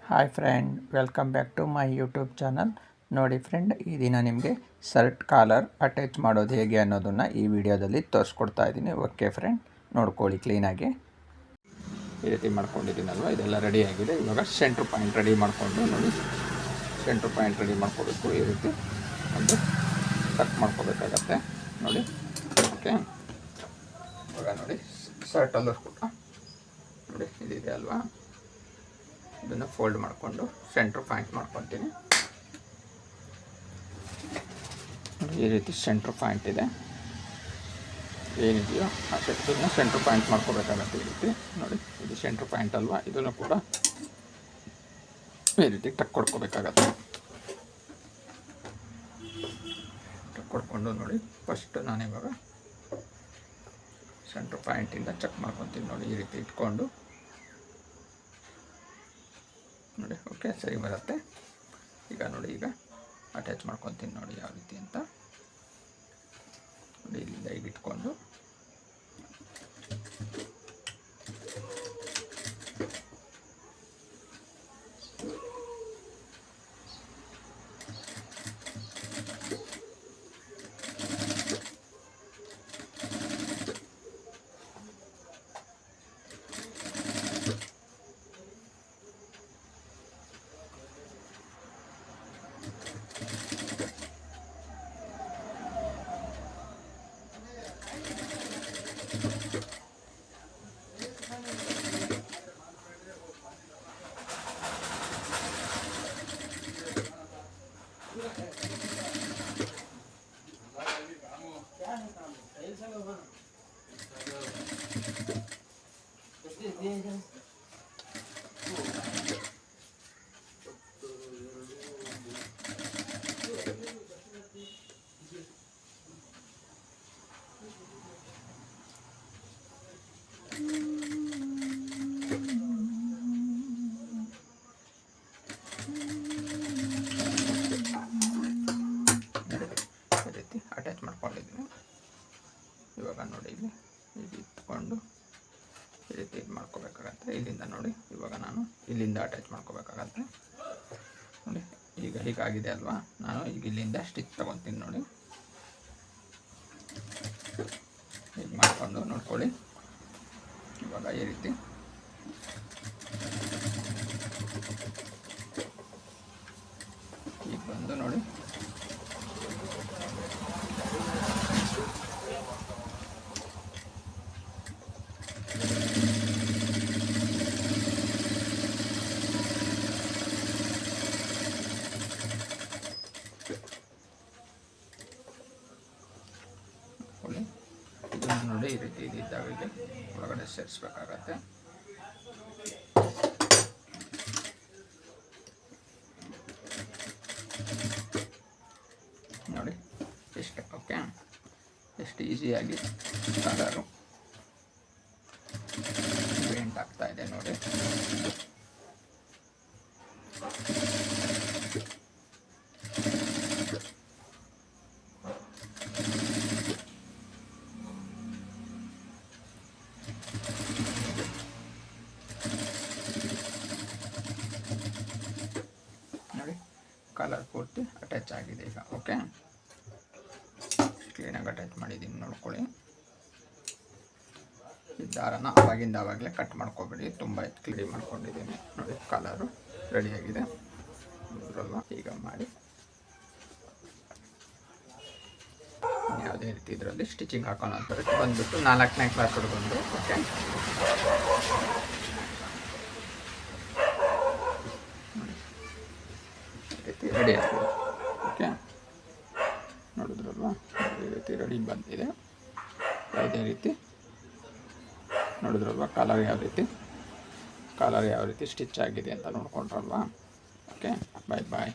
Hi friend, welcome back to my YouTube channel. ನೋಡಿ friend, ಈ ದಿನ ನಿಮಗೆ ಶರ್ಟ್ ಕಾಲರ್ ಅಟ್ಯಾಚ್ ಮಾಡೋದು ಹೇಗೆ ಅನ್ನೋದನ್ನು ಈ ವಿಡಿಯೋದಲ್ಲಿ ತೋರಿಸ್ಕೊಡ್ತಾ ಇದ್ದೀನಿ. ಓಕೆ ಫ್ರೆಂಡ್, ನೋಡ್ಕೊಳ್ಳಿ ಕ್ಲೀನಾಗಿ. ಈ ರೀತಿ ಮಾಡ್ಕೊಂಡಿದ್ದೀನಲ್ವ, ಇದೆಲ್ಲ ರೆಡಿ ಆಗಿದೆ. ಇವಾಗ ಸೆಂಟ್ರ್ ಪಾಯಿಂಟ್ ರೆಡಿ ಮಾಡಿಕೊಂಡು ನೋಡಿ, ಸೆಂಟ್ರ್ ಪಾಯಿಂಟ್ ರೆಡಿ ಮಾಡ್ಕೋಬೇಕು. ಈ ರೀತಿ ಒಂದು ಕಟ್ ಮಾಡ್ಕೋಬೇಕಾಗತ್ತೆ ನೋಡಿ. ಓಕೆ, ಇವಾಗ ನೋಡಿ ಶರ್ಟಲ್ಲೂ ಕೂಡ ನೋಡಿ ಇದಿದೆ ಅಲ್ವಾ, ಇದನ್ನು ಫೋಲ್ಡ್ ಮಾಡಿಕೊಂಡು ಸೆಂಟ್ರ್ ಪಾಯಿಂಟ್ ಮಾಡ್ಕೊತೀನಿ. ಈ ರೀತಿ ಸೆಂಟ್ರ್ ಪಾಯಿಂಟ್ ಇದೆ, ಏನಿದೆಯೋ ಆ ಸೆಟ್ಟನ್ನು ಸೆಂಟ್ರ್ ಪಾಯಿಂಟ್ ಮಾಡ್ಕೋಬೇಕಾಗತ್ತೆ. ಈ ರೀತಿ ನೋಡಿ, ಇದು ಸೆಂಟ್ರ್ ಪಾಯಿಂಟ್ ಅಲ್ವಾ, ಇದನ್ನು ಕೂಡ ಈ ರೀತಿ ಟಕ್ ಕೊಡ್ಕೋಬೇಕಾಗತ್ತೆ. ಟಕ್ ಕೊಡ್ಕೊಂಡು ನೋಡಿ, ಫಸ್ಟ್ ನಾನಿವಾಗ ಸೆಂಟ್ರ್ ಪಾಯಿಂಟಿಂದ ಚೆಕ್ ಮಾಡ್ಕೊತೀನಿ ನೋಡಿ. ಈ ರೀತಿ ಇಟ್ಕೊಂಡು ನೋಡಿ, ಓಕೆ ಸರಿ ಬರುತ್ತೆ. ಈಗ ನೋಡಿ, ಈಗ ಅಟ್ಯಾಚ್ ಮಾಡ್ಕೊತೀನಿ ನೋಡಿ ಯಾವ ರೀತಿ ಅಂತ ನೋಡಿ. ಇಲ್ಲಿಂದ ಈಗ ಇಟ್ಕೊಂಡು ಅಟ್ಯಾಚ್ ಮಾಡ್ಕೊಂಡಿದ್ದೀನಿ. ಇವಾಗ ನೋಡಿ, ಇಲ್ಲಿ ಇಟ್ಕೊಂಡು ಈ ರೀತಿ ಇದು ಮಾಡ್ಕೋಬೇಕಾಗತ್ತೆ. ಇಲ್ಲಿಂದ ನೋಡಿ, ಇವಾಗ ನಾನು ಇಲ್ಲಿಂದ ಅಟ್ಯಾಚ್ ಮಾಡ್ಕೋಬೇಕಾಗತ್ತೆ ನೋಡಿ. ಈಗ ಹೀಗಾಗಿದೆ ಅಲ್ವಾ, ನಾನು ಈಗ ಇಲ್ಲಿಂದ ಸ್ಟಿಚ್ ತೊಗೊತೀನಿ ನೋಡಿ. ಹೀಗೆ ಮಾಡಿಕೊಂಡು ನೋಡ್ಕೊಳ್ಳಿ. ಇವಾಗ ಈ ರೀತಿ ಈಗ ಬಂದು ನೋಡಿ, ಇದನ್ನು ನೋಡಿ ಈ ರೀತಿ ಇದ್ದಾಗ ಇಲ್ಲಿ ಒಳಗಡೆ ಸೇರಿಸ್ಬೇಕಾಗತ್ತೆ. ನೋಡಿ ಎಷ್ಟು ಓಕೆ, ಎಷ್ಟು ಈಸಿಯಾಗಿ ಕಲರು ಪೇಂಟ್ ಆಗ್ತಾ ಇದೆ ನೋಡಿ. ಕಲರ್ ಪೂರ್ತಿ ಅಟ್ಯಾಚ್ ಆಗಿದೆ ಈಗ. ಓಕೆ, ಕ್ಲೀನಾಗಿ ಅಟ್ಯಾಚ್ ಮಾಡಿದ್ದೀನಿ ನೋಡ್ಕೊಳ್ಳಿ. ಈ ದಾರನ ಆವಾಗಲೇ ಕಟ್ ಮಾಡ್ಕೊಬೇಡಿ, ತುಂಬ ಕ್ಲೀನ್ ಮಾಡ್ಕೊಂಡಿದ್ದೀನಿ ನೋಡಿ. ಕಲರು ರೆಡಿಯಾಗಿದೆ ಅಲ್ವಾ. ಈಗ ಮಾಡಿ ಯಾವುದೇ ರೀತಿ ಇದರಲ್ಲಿ ಸ್ಟಿಚಿಂಗ್ ಹಾಕೋಣ ಬಂದುಬಿಟ್ಟು 4ನೇ ಕ್ಲಾಸ್ ಹುಡುಗಂದು. ಓಕೆ, ರೆಡಿ ಆಗ್ತದೆ. ಓಕೆ, ನೋಡಿದ್ರಲ್ವಾ, ಈ ರೀತಿ ರೆಡಿ ಬಂದಿದೆ. ಯಾವುದೇ ರೀತಿ ನೋಡಿದ್ರಲ್ವಾ, ಕಲರ್ ಯಾವ ರೀತಿ ಸ್ಟಿಚ್ ಆಗಿದೆ ಅಂತ ನೋಡ್ಕೊಂಡ್ರಲ್ವಾ. ಓಕೆ, ಬಾಯ್ ಬಾಯ್.